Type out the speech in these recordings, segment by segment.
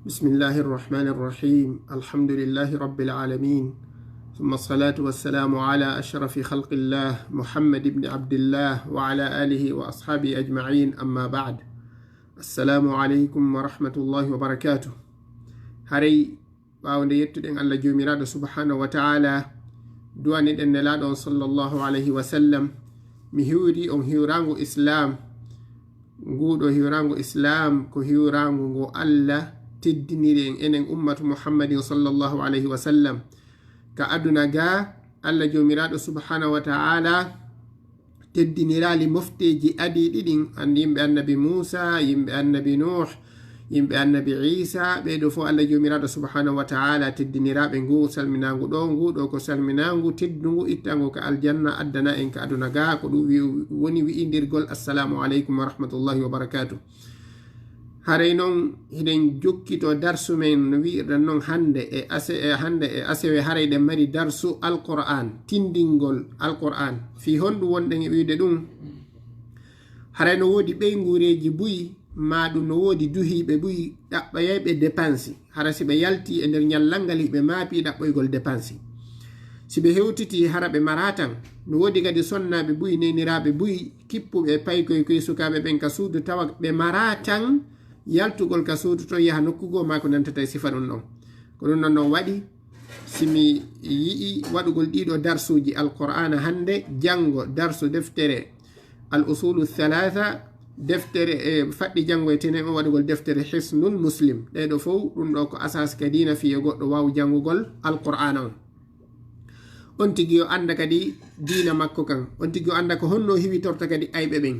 بسم الله الرحمن الرحيم الحمد لله رب العالمين ثم الصلاة والسلام على أشرف خلق الله محمد بن عبد الله وعلى آله وأصحابه أجمعين أما بعد السلام عليكم ورحمة الله وبركاته هري باونde yettuɗen Allah jomiraɗo subhanahu wa ta'ala duwaniɗen nelaɗo صلى الله عليه وسلم mi hiwri on hiwrango islam nguɗo hiwrango islam ko hiwrango ngo Allah teddiniri enen ummatu muhammadin sallallahu alayhi wa sallam ka aduna ga Allah jomiraɗo subhanahu wa ta'ala teddinirali mofteji adi ɗiɗin andi yimɓe annabi Musa, yimɓe annabi Nuh, yimɓe annabi Isa, ɓeɗo fo Allah jomiraɗo subhanahu wa ta'ala teddiniraɓe ngu salminagu ɗo nguɗo ko salminagu teddungu ittango ka aljanna addana en ka aduna ga ko ɗum woni wi'indirgol assalamu aleykum wa rahmatullahi wa barakatuh. haray noon hiɗen jokkito darsu men no wi'irɗen noon hande e asewe haray ɗen mari darsu alqur'an tindingol alqur'an fi honɗum wonɗen e wiide ɗum haray no woodi ɓeygureji buyi maɗum no woodi duhiɓe buyi ɗaɓɓayayɓe dépense hara si ɓe yalti e nder ñallalngal hiɓe maapi ɗaɓɓoygol dépense si ɓe hewtiti hara ɓe maratan no woodi kadi sonnaɓe buyi neniraɓe buyi kippuɓe paykoy koye sukaɓe ɓen ka suudu tawa ɓe maratan yaltugol ka suudu to yaha nokkugo ma ko nantata e sifa ɗum ɗon ko ɗum non noon waɗi simi yi'i waɗugol ɗiɗo darsuji alqur'ana hande jango darsu deftere al usulu thalatha deftere e faɗɗi jango e tenen o waɗugol deftere hisnul muslim ɗeɗo fof ɗum ɗo ko asas ka dina fiye goɗɗo waw jangugol alqur'ana on tigui o anda kadi dina makko kan on tigui o anda ko honno hiwitorta kadi ayɓe ɓen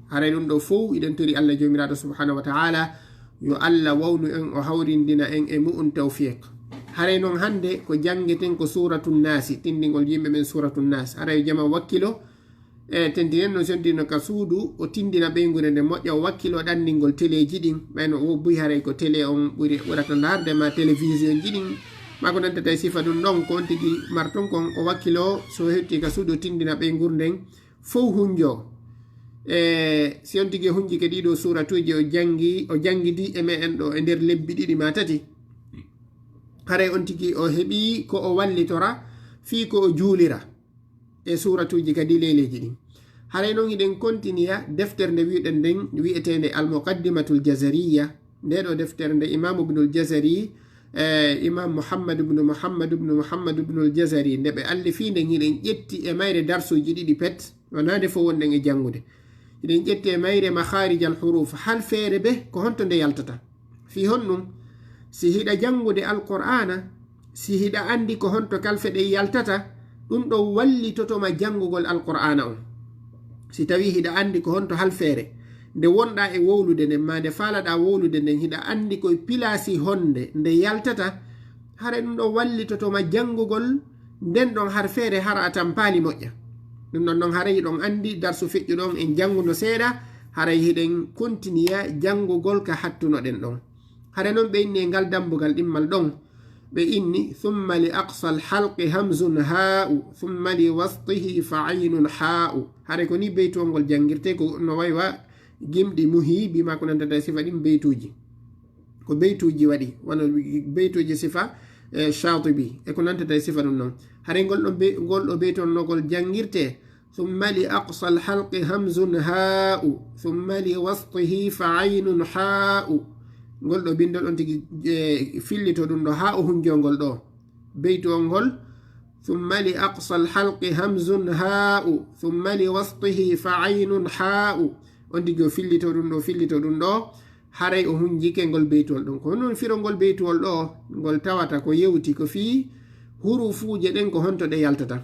haray ɗum ɗo fof iɗen tori Allah jomiraɗo subhanahu wa ta'ala yo Allah wawnu en o hawrindina en e mu'un tawfiq haray noon hande ko jangeten ko suratun nasi tindingol yimɓe men suratun nas haray jama wakkilo e tentinen no sondino ka suudu o tindina ɓeygure nde moƴƴa o wakkilo ɗandingol téléji ɗin ɓayno o buy haray ko télé on ɓurata darde ma télévision ji ɗin mako nantata e sifa ɗum ɗon ko on tigui marton kon o wakkilo so hetti ka suudu o tindina ɓeygur nden fof hunjo si on tigui hunji ke ɗiɗo suratuji o jangidi e meɗen ɗo e nder lebbi ɗiɗi ma tati haray on tigui o heeɓi ko o wallitora fi ko o juulira e suratuji kadi leyleji ɗin haray noon hiɗen continua deftere nde wiɗen nden wi'etende almuqaddimatul jazariya ndeɗo deftere nde imam ibnul jazari imam muhammad ibnul jazari nde ɓe allifi nden hiɗen ƴetti e mayre darsuji ɗiɗi pet wonade fo wonɗen e jangude hiɗen ƴetti e mayre makharij al huruf hal feere be ko honto nde yaltata fi honɗum si hiɗa jangude alqur'ana si hiɗa andi ko honto kalfe ɗe yaltata ɗum ɗo wallitotoma jangugol alqur'ana on si tawi hiɗa andi ko honto hal feere nde wonɗa e wowlude nden ma nde faalaɗa wowlude nden hiɗa andi koye pilasi honde nde yaltata hara ɗum ɗo wallitotoma jangugol nden ɗon har feere hara a tampali moƴƴa ɗum ɗon noon haray ɗon andi darsu feƴƴuɗon en janguno seeɗa haray hiɗen continua jangugol ka hattunoɗen ɗon hara noon ɓe inni e ngal dambugal ɗimmal ɗon ɓe inni thumma li aqsa alhalqi hamzun ha'u thumma li wastihi fa aynun ha'u haray ko ni beytongol jangirte ko no waywa gimɗi muhibi ma ko nantata sifa ɗin beytuji ko beytuji waɗi wona beytuji sifa shatibi e ko nantata sifa ɗum noon haray ngol ɗo beytonnogol jangirte thumma li aqsa alhalqi hamzun ha'u thumma li wastihi fa aynun ha'u ngol ɗo bindol on tigi fillito ɗum ɗo ha o hunjongol ɗo beytol ngol thumma li aqsa alhalqi hamzun ha'u thumma li wastihi fa aynun ha'u on tigi o fillito ɗum ɗo haray o hunjike ngol beytol ɗon ko non firongol beytol ɗo ngol tawata ko yewti ko fi hurufuje ɗen ko honto ɗe yaltata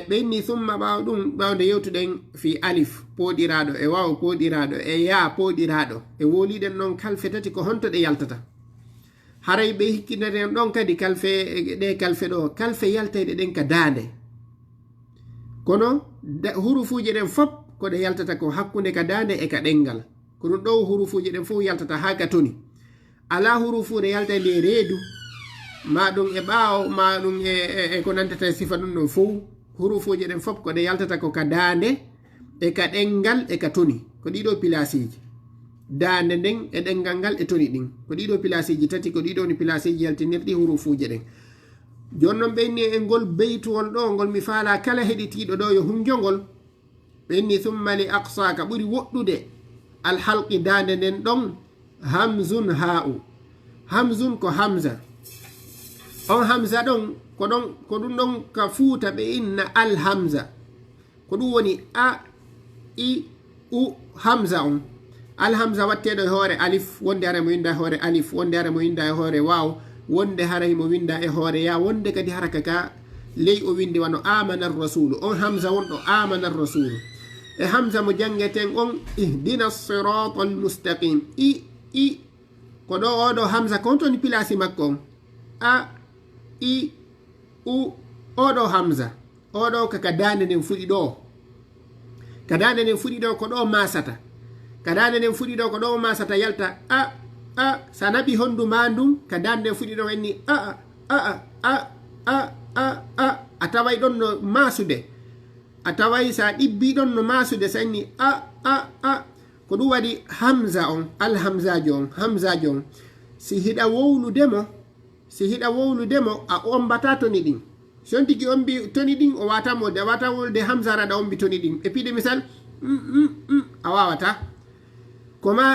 ɓe inni thumma ɓaw ɗum ɓawde yewtuɗen fi alif poɗiraɗo e waw poɗiraɗo e ya poɗiraɗo e woliɗen noon kalfe tati ko honto ɗe yaltata haray ɓe hikkineten ɗon kadi kalfe ɗo kalfe yaltayɗe ɗen ka dande kono hurufuje ɗen fop koɗe yaltata ko hakkude ka dande e ka ɗengal ko ɗum ɗo hurufuje ɗen fof yaltata ha ka toni ala hurufude yalta nde reedu maɗum e ɓaawo maɗum e ko nantata sifa ɗum ɗon fof hurufuje ɗen fop koɗe yaltata ko ka dande e ka ɗengal e ka toni ko ɗiɗo pilasiji dande nden e ɗengal ngal e toni ɗin ko ɗiɗo pilasiji tati ko ɗiɗo ni pilasiji yaltinirɗi hurufuje ɗen joni noon ɓenni e ngol beytuwol ɗo ngol mi faala kala heɗitiɗo ɗo yo hunjongol ɓenni thumma li aqsaka ɓuri woɗɗude alhalqi dande nden ɗon hamzun ha'u hamzun ko hamza on hamza ɗon ko ɗum ɗon ka fuuta ɓe inna alhamza ko ɗum woni a i u hamza on alhamza watteɗo e hoore alif wonde hara mo winda e hoore alif wonde hara mo winda e hoore waw wonde haray mo winda e hoore ya wonde kadi haraka ka ley o windi wano amana rasulu on hamza wonɗo amana rasulu e hamza mo jangeten on ihdina sirata almustaqim i ko ɗo oɗo hamza ko toni pilasi makko on a i u oɗo hamza oɗo kaka dande nden fuɗi ɗo ka dande nden fuɗi ɗo ko ɗo masata ka dande nden fuɗi ɗo ko ɗo masata yalta a sa naɓi hondu ma ndun ka dande nden fuɗi ɗo enni a taway ɗon no masude a taway sa ɗibbi ɗon no masude sa enni ko ɗum waɗi hamza on hamzajo on si hiɗa wowludemo a ombata toni ɗin son tigi ombi toni ɗin o watamode a wata wolde hamza raɗa ombi toni ɗin e piɗe misal a wawata koma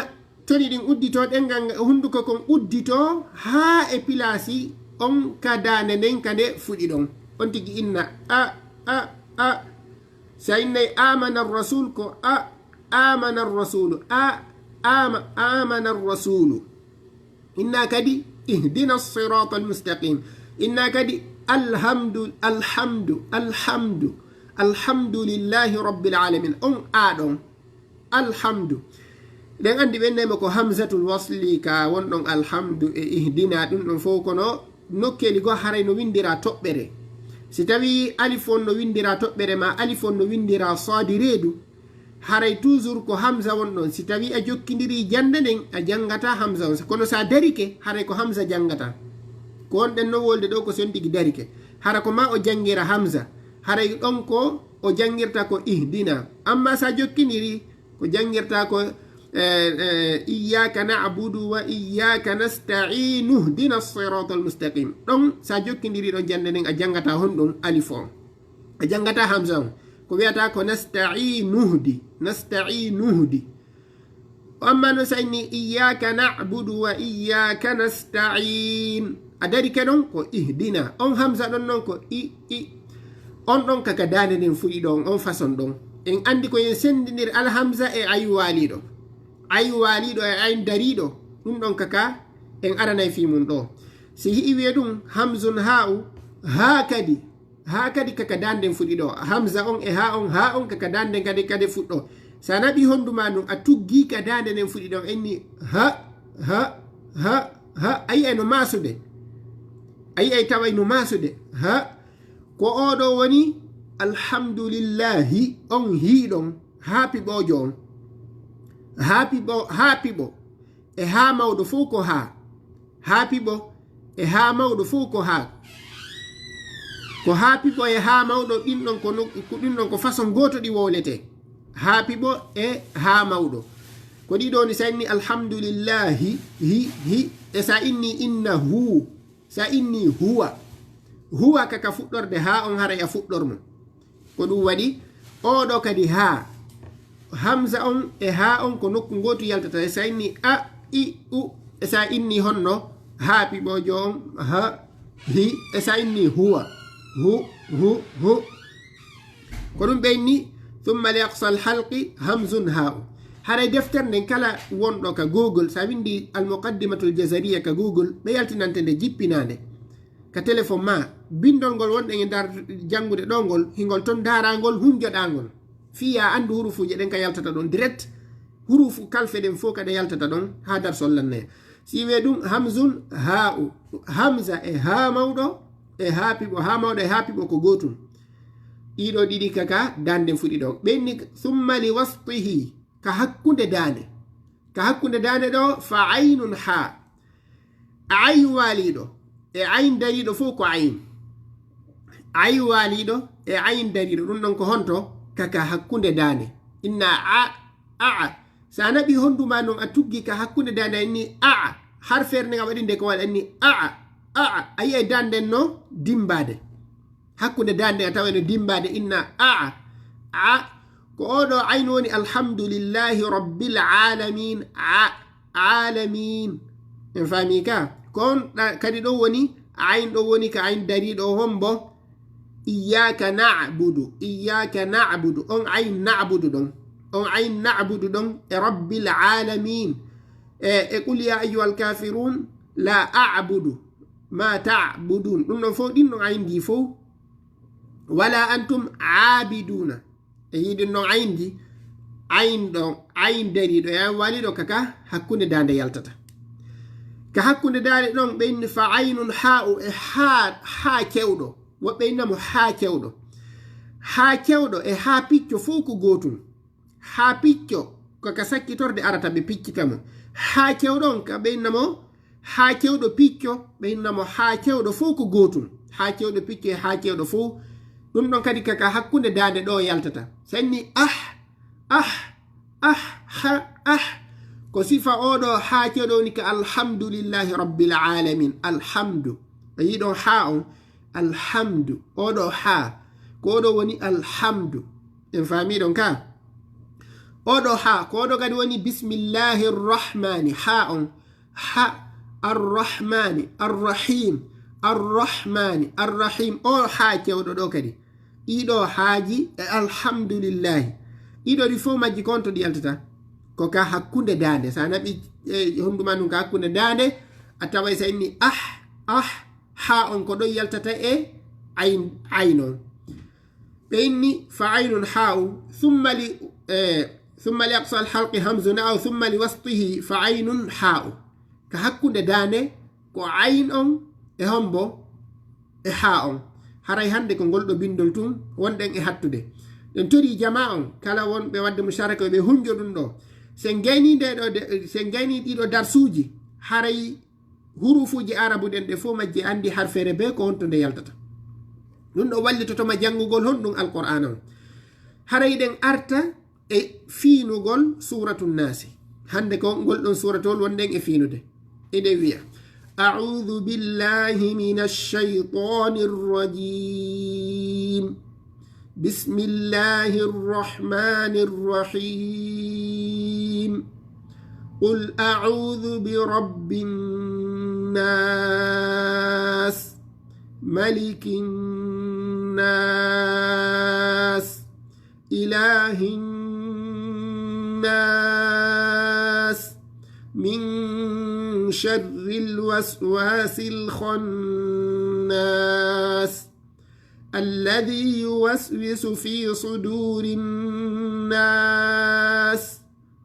toni ɗin uddito ɗengal hunduko kon uddito ha e pilasi on ka dande nden ka nde fuɗi ɗon on tigi inna sa innay amana rasul ko amana rasulu amana rasulu inna kadi ihdina sirata almustaqim inna kadi alhamdulillahi rabbil alamin on aɗon alhamdu ɗen andi ɓennema ko hamzatul wasli ka wonɗon alhamdu e ihdina ɗum ɗon fof kono nokkeli go haray no windira toɓɓere si tawi alif on no windira toɓɓere ma alif on no windira sadi reedu haray toujours ko hamza wonɗon si tawi a jokkidiri jande nden a jangata hamza on kono sa darike haray ko hamza jangata ko wonɗen no wolde ɗo ko son tigi darike hara ko ma o jangira hamza haray ɗon ko o jangirta ko ihdina amma sa jokkidiri ko jangirta ko iyyaka na'budu wa iyyaka nasta'inu ihdina sirata almustaqim ɗon sa jokkidiri ɗon jande nden a jangata honɗon alif on a jangata hamza on ko wiyata ko nasta'inuhdi amma no sayni iyyaka na'budu wa iyyaka nasta'in a dari ke ɗon ko ihdina on hamza ɗon noon ko on ɗon kaka dande nden fuɗi ɗon on façon ɗon en andi ko yen sendidir alhamza e ayu waliɗo e ayn dariɗo ɗum ɗon kaka en aranay fi mum ɗo si hiiwe ɗum hamzun ha'u ha kadi kaka danden fuɗi ɗo hamza on e ha on kaka danden kadi fuɗɗo sa naɓi honduma ɗum a tuggi ka dande nden fuɗi ɗon enni ayi ay no masude ayi ay taway no masude ko oɗo woni alhamdulillahi on hiɗon haapiɓojo on haapiɓo e ha mawɗo fof ko ha haapiɓo e ha mawɗo fof ko ha ko haapiɓo e ha mawɗo ɗinɗon ko façon goto ɗi wowlete haapiɓo e ha mawɗo ko ɗiɗo ni sa inni alhamdulillahi hi e sa inni innahu sa inni huwa kaka fuɗɗorde ha on haray a fuɗɗormo ko ɗum waɗi oɗo kadi ha hamza on e ha on ko nokku gotu yaltata e sa inni a i u e sa inni honno haapiɓojo on hi e sa inni huwa hu ko ɗum ɓenni thumma li aqsa alhalqi hamzun ha'u haray deftere nden kala wonɗo ka google sa windi almuqaddimatul jazariya ka google ɓe yaltinante nde jippinande ka téléphone ma bindol ngol wonɗen e dar jangude ɗo ngol hingol ton darangol humjoɗangol fiya andu hurufuje ɗen ka yaltata ɗon direct hurufu kalfe ɗen fof kaɗa yaltata ɗon ha dar sollanne siwe ɗum hamzun ha'u hamza e ha mawɗo e haapiɓo ha mawɗo e haapiɓo ko gotum ɗiɗo ɗiɗi kaka dande fuɗi ɗo ɓenni thumma li wasfihi ka hakkunde dande ɗo fa aynun ha ayn waliɗo e ayn dariɗo fof ko ayn waliɗo e ayn dariɗo ɗum ɗon ko honto kaka hakkunde dande inna a sa naɓi honduma non a tuggi ka hakkunde dande ni aa har ferne nga waɗi nde ko waɗa ni aa ayi e danden no dimbade hakkunde dande a tawa no dimbade inna aa ko oɗo ayno woni alhamdulillahi rabbil alamin alamin en fami ka kon kadi ɗo woni ayn ɗo woni ka ayn dariɗo hombo iyyaka na'budu on ayn na'budu ɗon e rabbil alamin e qul ya ayyuhal kafirun la a'budu ma ta'budun ɗum ɗon fof ɗin ɗon ayndi fof wala antum aabiduna e yiɗin noon ayndi ayn ɗon ayn dariɗo e waliɗo kaka hakkunde dande yaltata ka hakkunde dande ɗon ɓenni fa aynun ha'u e ha kewɗo woɓɓe innamo ha kewɗo e ha picco fof ko gotum ha picco kaka sakkitorde arata ɓe piccitamo ha kewɗon ka ɓe innamo ha kewɗo picco ɓe innamo ha kewɗo fof ko gotum ha kewɗo picco e ha kewɗo fof ɗum ɗon kadi kaka hakkunde dande ɗo yaltata sanni ko sifa oɗo ha kewɗo woni ka alhamdulillahi rabbil alamin alhamdu e yiɗon ha on alhamdu oɗo ha ko oɗo woni alhamdu en famiɗon ka oɗo ha ko oɗo kadi woni bismillahi rrahmani ha on ha arrahmani arrahim o ha kewɗo ɗo kadi ɗiɗo haaji e alhamdulillahi ɗiɗo ɗi fof majji kon to ɗi yaltata ko ka hakkunde dande sa naɓi honduma ɗum ka hakkunde dande a taway sa inni ha on ko ɗon yaltata e aynon ɓe inni fa aynun ha'u thumma li aqsa alhalqi hamzun aw thumma li wasṭihi fa aynun ha'u ka hakkunde dande ko ayn on e hombo e ha on haray hande ko ngol ɗo bindol tun wonɗen e hattude ɗen tori jama on kala wonɓe wadde musharaka ɓe hunjo ɗum ɗo sen gayni ɗiɗo darsuji haray hurufuji arabu ɗen ɗe fof majji andi harfere be ko honto nde yaltata ɗum ɗo wallitotoma jangugol honɗum alqur'ana on haray ɗen arta e fiinugol suratu nnasi hande ko ngol ɗon suratol wonɗen e fiinude eɗe wiya أعوذ بالله من الشيطان الرجيم بسم الله الرحمن الرحيم قل أعوذ برب الناس ملك الناس إله الناس من شر الوسواس الخناس الذي يوسوس في صدور الناس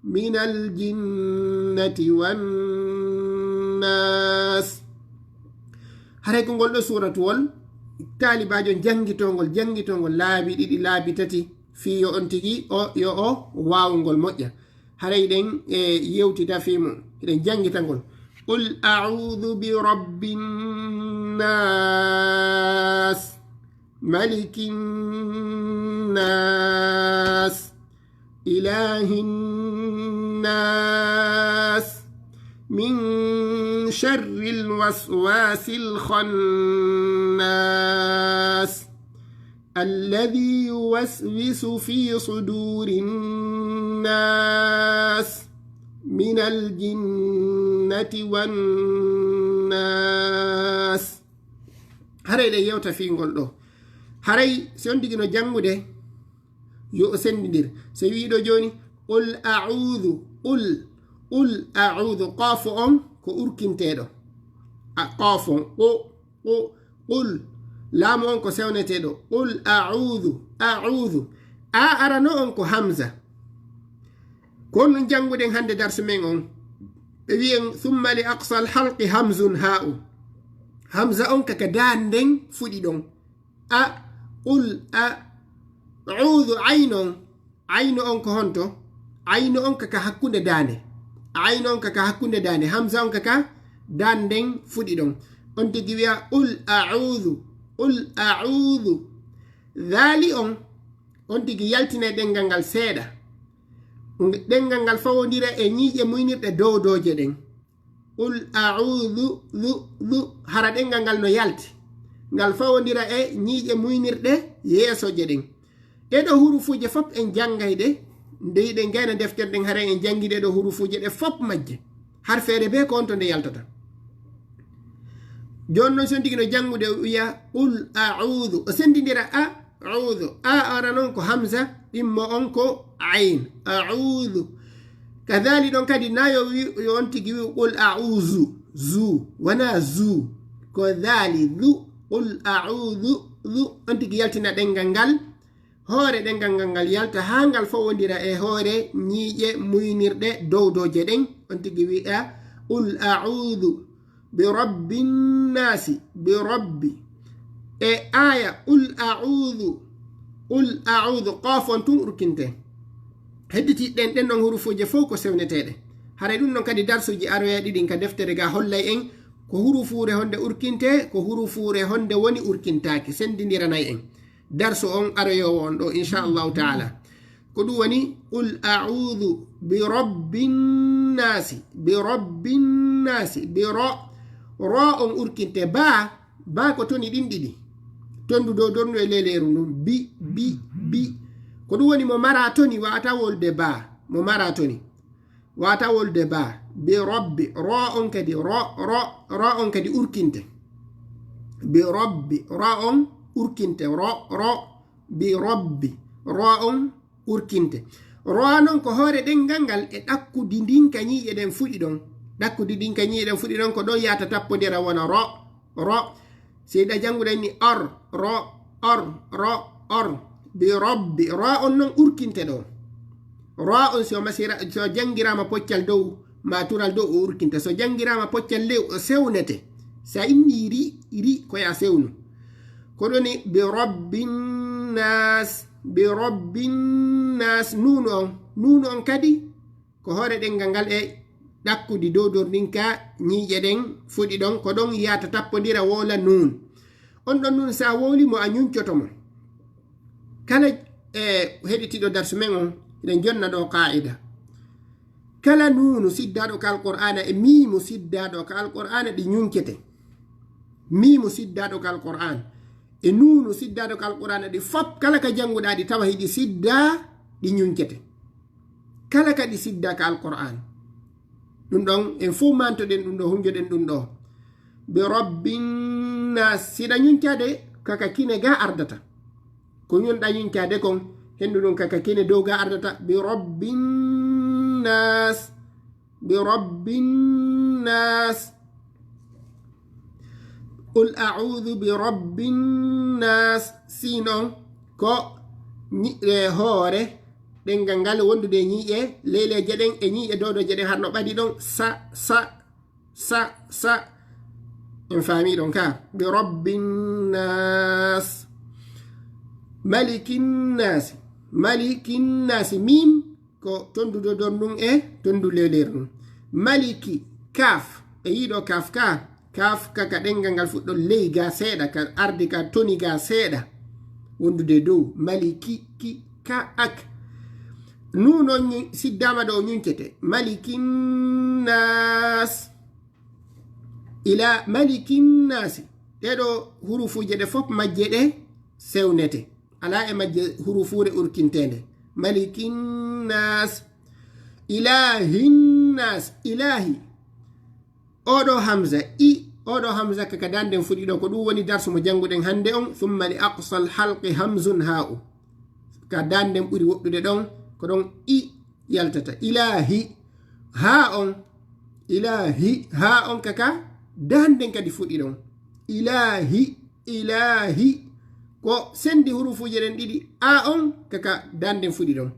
من الجنة والناس hare ko ngol ɗo suratowol talibajo jangitongol laabi ɗiɗi laabi tati fi yo on tigi yo o wawugol moƴƴa haray ɗen e yewtita fimo eɗen jangitangol qul a'udhu bi rabbin nas malikin nas ilahin nas min sharril waswasil khannas الذي يوسوس في صدور الناس من الجنة والناس haray ɗe yewta fingol ɗo haray si on digino jangude yo o sendidir so wiɗo joni qul a'udhu qaafu on ko urkinteɗo qaafu on qul laamu on ko sewneteɗo qul a'udhu a arano on ko hamza kon ɗum janguɗen hande darsu men on ɓe wiyen thumma li aqsa alhalqi hamzun ha'u hamza on kaka danden fuɗi ɗon qul a'udhu ayno on ko honto ayno on kaka hakkunde dande hamza on kaka danden fuɗi ɗon on tigi wiya qul a'udhu dhali on tigi yaltine ɗengal ngal seeɗa ɗengal ngal fawodira e ñiiƴe muynirɗe dow doje ɗen. qul a'udhu dhu hara ɗengal ngal no yalti ngal fawodira e ñiiƴe muynirɗe yeesoje ɗen. ɗeɗo hurufuje fop en jangay ɗe nde yiɗen gayna deftere ɗen hara en jangi ɗeɗo hurufuje ɗe fop majje har feere be ko on to nde yaltata. joni noon son tigi no jangude wiya qul a'udhu o sendidira a'udhu ara noon ko hamza ɗimmo on ko ayn a'udhu kadhali ɗon kadi nayo wi on tigi wi qul a'udhu zu wana zu ko dhali dhu qul a'udhu dhu on tigi yaltina ɗengal ngal hoore ɗengal ngal yalta ha ngal fawodira e hoore ñiiƴe muynirɗe dow doje ɗen on tigi wi'a qul a'udhu bi rabbin nasi bi rabbi e aya qul a'udhu qaf on tun urkinte hedditiɗɗen ɗen ɗon hurufuje fof ko sewneteɗe haray ɗum noon kadi darsuji aroyaɗi ɗin ka deftere ga hollay en ko hurufure honde urkinte ko hurufure honde woni urkintaki sendidiranay en darsu on aroyowo on ɗo inchallahu taala ko ɗum woni qul a'udhu bi rabbin nasi bi ro on urkinte ba ko toni ɗin ɗiɗi tondu dow dondu e leleru ndum bi ko ɗum woni mo mara toni wata wolde ba mo mara toni wata wolde ba bi rabbi ro on kadi ro on kadi urkinte bi rabbi ro on urkinte ro bi rabbi ro on urkinte ro non ko hoore ɗengal ngal e ɗakkudi ndinka ñiiƴe ɗen fuɗi ɗon ɗakkudi ndinka ñiiƴe ɗen fuɗi ɗon ko ɗon yata tappodira wona ro seyɗa janguɗen ni or bi rabbi ro on non urkinte ɗo ro on so jangirama poccal dow matural dow o urkinte so jangirama poccal lew o sewnete sa inni ri koya sewnu ko ɗoni bi rabbin nas nunu on kadi ko hoore ɗengal ngal e ɗakkudi dow ndinka ñiiƴe ɗen fuɗi ɗon ko ɗon yata tappodira wola nun on ɗon nun sa wowlimo a ñuncotomo kala heɗitiɗo darsu men on eɗen jonna ɗo qa'ida kala nunu siddaɗo ka alqur'ana e mimu siddaɗo ka alqur'ana ɗi ñunkete mimu siddaɗo ka alqur'an e nunu siddaɗo ka alqur'ana ɗi fop kala ka janguɗa ɗi tawa hiɗi sidda ɗi ñunkete kala ka ɗi sidda ka alqur'an ɗum ɗon en fo mantoɗen ɗum ɗo hunjoɗen ɗum ɗo bi rabbin nas siɗa ñuncade kaka kine ga ardata ko ñonɗa ñuncade kon hendu ɗum kaka kine dow ga ardata bi rabbin nas qul a'udhu bi rabbin nas sinon ko hoore ɗengal ngal wondude ñiiƴe leyleje ɗen e ñiiƴe dowdoje ɗen har no ɓaɗi ɗon sa en faami ɗon ka bi rabbin nas malikin nasi mim ko tondu dodor ndun e tondu leyleru ndun maliki kaf e yiɗo kaf kaka ɗengal ngal fuɗɗo ley ga seeɗa ka ardi ka toni ga seeɗa wondude dow maliki ka ak nunon siddama ɗo ñuncete malikinnas ila malikinnasi ɗeɗo hurufuje ɗe fof majje ɗe sewnete ala e majje hurufure urkintende malikinnas ilahinnas ilahi oɗo hamza oɗo hamza kaka danden fuɗi ɗo ko ɗum woni darsu mo janguɗen hande on thumma li aqsal halqi hamzun ha'u ka danden ɓuri woɗɗude ɗon ko ɗon i yaltata ilahi ha on kaka danden kadi fuɗi ɗon ilahi ko sendi hurufuje ɗen ɗiɗi a on kaka danden fuɗi ɗon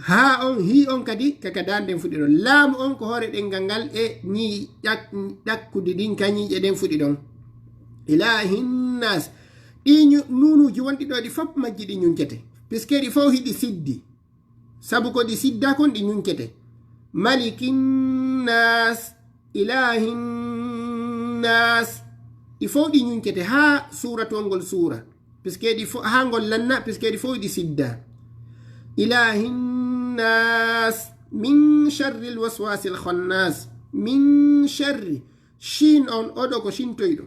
ha on hi on kadi kaka danden fuɗi ɗon laamu on ko hoore ɗengal ngal e ñi ɗakkude ɗin kañiƴe ɗen fuɗi ɗon ilahinnas ɗi nunuji wonɗi ɗo ɗi fop majji ɗi ñunkete puisque ɗi fof hiɗi siddi sabu ko ɗi sidda kon ɗi ñunkete malikinnas ilahinnas ɗi fof ɗi ñunkete ha suratolngol sura puisque ɗi ha ngol lanna puisque ɗi fof ɗi sidda ilahinnas الخناس min sharri alwaswasi alkhannas min sharri shin on oɗo ko shintoyɗo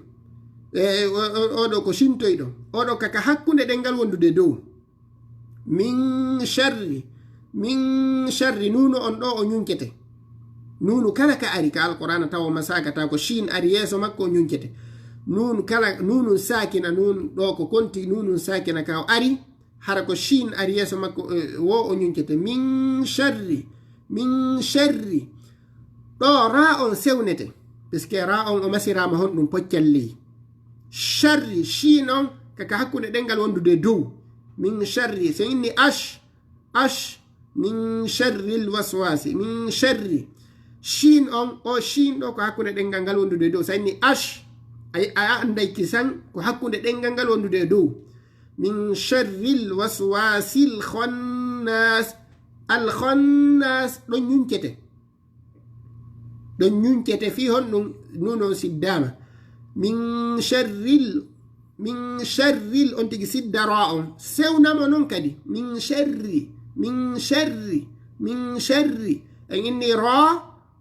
oɗo ko shintoyɗo oɗo kaka hakkunde ɗengal wondude dow min sharri nunu on ɗo o ñunkete nunu kala ka ari ka alqur'ana tawa masakata ko shin ari yeso makko o ñunkete nunu kala nunu sakina nun ɗo ko konti nunu sakina ka o ari hara ko shin ari yeso makko wo o ñunkete min sharri ɗo ra on sewnete puisque ra on o masirama hon ɗum poccalli sharri shin on kaka hakkunde ɗengal wondude dow min sharri so inni ash min sharri alwaswasi min sharri shin on o shin ɗo ko hakkunde ɗengal ngal wondude dow so inni ash a anday kisan ko hakkunde ɗengal ngal wondude dow min sharri alwaswasi alkhannas ɗon ñunkete fi hon ɗum nunon siddama min sharril on tigi siddara on sewnamo non kadi min sharri en inni ra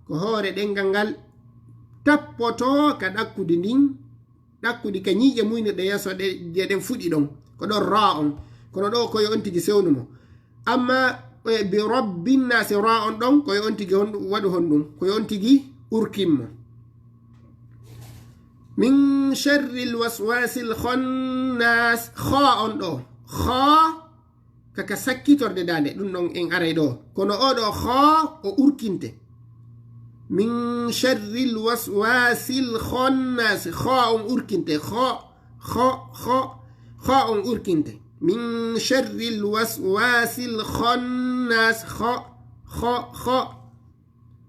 ko hoore ɗengal ngal tappoto ka ɗakkudi ka ñiiƴe muynirɗe yeeso ɗen fuɗi ɗon ko ɗon ra on kono ɗo koye on tigi sewnumo amma bi rabbin nasi ra on ɗon koye on tigi waɗu hon ɗum koye on tigi urkinmo min sharri alwaswasi alkhannas kha on ɗo kha kaka sakkitorde dande ɗum ɗon en aray ɗo kono oɗo kha o urkinte min sharri alwaswasi alkhannas kha on urkinte kha on urkinte min sharri alwaswasi alkhannas kha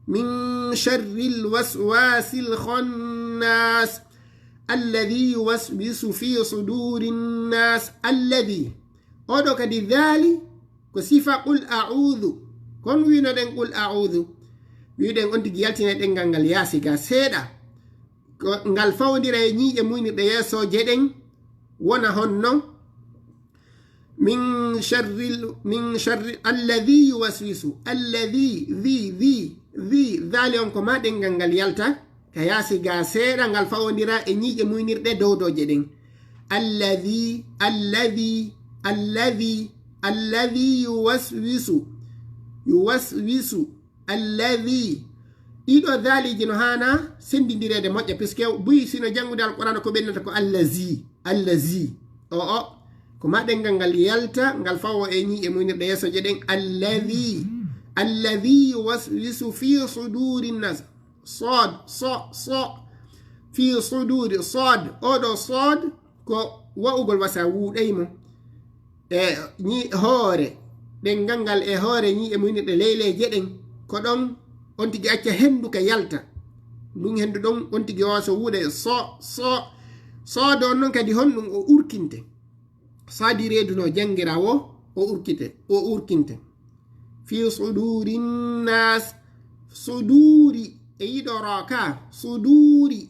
min sharri alwaswasi alkhannas alladhi yuwaswisu fi suduri nnas alladhi oɗo kadi dhali ko sifa qul a'udhu kon winoɗen qul a'udhu wiɗen on tigi yaltina ɗengal ngal yaasi ga seeɗa ngal fawdira e ñiiƴe muynirɗe yeesoje ɗen wona honno min sharri alladhi yuwaswisu alladhi dhi dhali on ko ma ɗengal ngal yalta ka yaasi ga seeɗa ngal fawodira e ñiiƴe muynirɗe dowdoje ɗen alladhi yuwaswisu alladhi ɗiɗo dhaliji no hana sendidirede moƴƴa puisque buyi sino jangude alqur'ana ko ɓennata ko allazi o ko ma ɗengal ngal yalta ngal fawo e ñiiƴe muynirɗe yeesoje ɗen alladhi yuwaswisu fi suduri nnas fi suduri oɗo sod ko wa'ugol wasa wuuɗaymo e hoore ɗengal ngal e hoore ñiiƴe muynirɗe leyleje ɗen ko ɗon on tigi acca hendu ka yalta ɗum hendu ɗon on tigi o so wuuɗe soode on noon kadi honɗum o urkinte saadi reeduno jangira o urkinte fi suduri nnas suduri e yiɗo ra ka suduri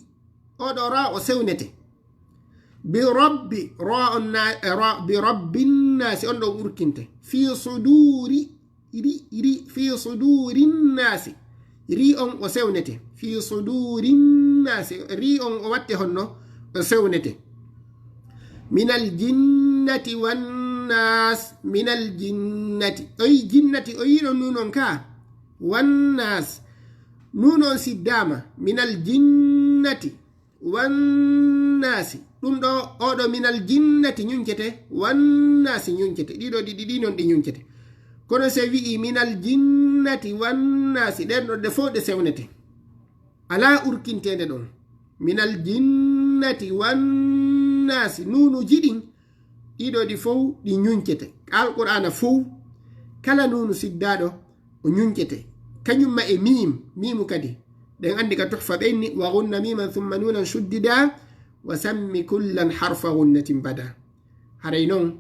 oɗo ra o sewnete bi rabbi bi rabbin nasi on ɗon urkinte fi suduri fi suduri nnasi ri on o sewnete fi suduri nnasi ri on o watte honno o sewnete minal jinnati wannas minal jinnati oyi jinnati o yiɗo nunon ka wannas nunon siddama minal jinnati wannasi ɗum ɗo oɗo minal jinnati ñunkete wannasi ñunkete ɗiɗo ɗiɗi non ɗi ñunkete kono se wi'i minal jinnati wannasi ɗen ɗo ɗe fof ɗe sewnete ala urkintede ɗon minal jinnati wannasi nunuji ɗin ɗiɗo ɗi fof ɗi ñunkete alqur'ana fof kala nunu siddaɗo o ñunkete kañumma e mimu kadi ɗen andi ka tuhfa ɓenni wa gunna miman thumma nunan shuddida wa sammi kullan harfa gunnatin bada haray noon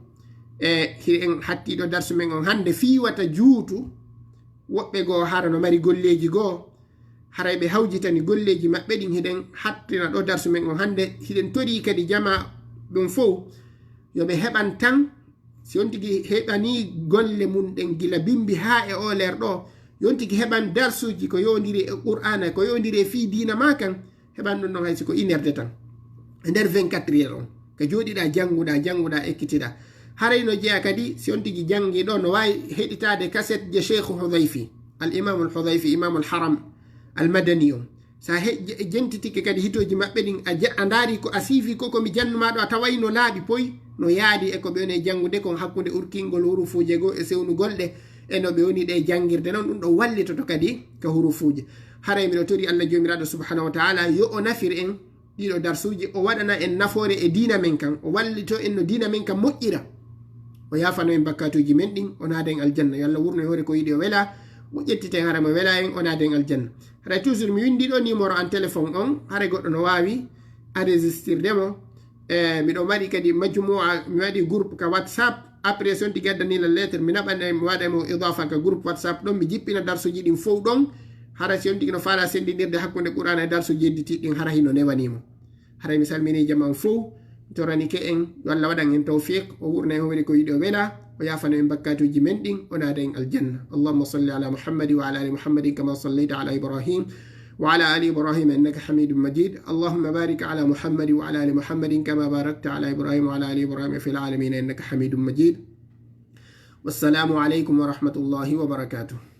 hiɗen hattiɗo darsu men on hande fiwata juutu woɓɓe goo hara no mari golleji goo haray ɓe hawjitani golleji maɓɓe ɗin hiɗen hattina ɗo darsu men on hande hiɗen tori kadi jama ɗum fof yoɓe heɓan tan si on tigi heɓani golle mum ɗen gila bimbi ha e o leer ɗo yon tigi heɓan darsuji ko yondiri e qur'ana ko yondiri e fi dina ma kan heɓan ɗum ɗon hay siko inerde tan e nder 24 heures on ko joɗiɗa janguɗa ekkitiɗa haray no jeeya kadi si on tigi jangi ɗo no wawi heɗitade cassette je cheikh hudayfi al imam al hudayfi imam al haram al madani o sa jentitike kadi hitoji maɓɓe ɗin a daari ko a siifi ko komi jannumaɗo a taway no laaɓi poy no yaadi e ko ɓe woni jangude kon hakkude urkingol hurufuje goo e sewnugolɗe e no ɓe woni ɗe jangirde noon ɗum ɗo wallitoto kadi ka hurufuje haray miɗo tori allah jomiraɗo subhanahu wa taala yo o nafir en ɗiɗo darsuji o waɗana en nafoore e dina men kan o wallito en no dina men kan moƴƴira o yafano en bakkatuji men ɗin o naada en aljanna yo allah wurno e hoore ko yiɗi o wela o ƴettiten hara mo wela en o naada en aljanna haray toujours mi windi ɗo numéro an téléphone on haray goɗɗo no wawi enregistrirdemo miɗo waɗi kadi majmua mi waɗi groupe ka whatsapp après son tigi addanila lettre mi naɓane mi waɗamo idafa ka groupe whatsapp ɗon mi jippina darsuji ɗin fof ɗon hara si on tigi no faala sendidirde hakkude qur'ana e darsuji jedditiɗɗin hara hino newanimo haray mi salmini jaman fof torani ke en yo allah waɗan en tawfiq o wurna en hoore ko yiɗi o wela o yafano en bakkatuji men ɗin o naada en aljanna allahumma salli ala muhammadi wa ala ali muhammadin kama sallayta ala ibrahim وعلى آل إبراهيم إنك حميد مجيد اللهم بارك على محمد وعلى آل محمد كما باركت على إبراهيم وعلى آل إبراهيم في العالمين إنك حميد مجيد والسلام عليكم ورحمة الله وبركاته.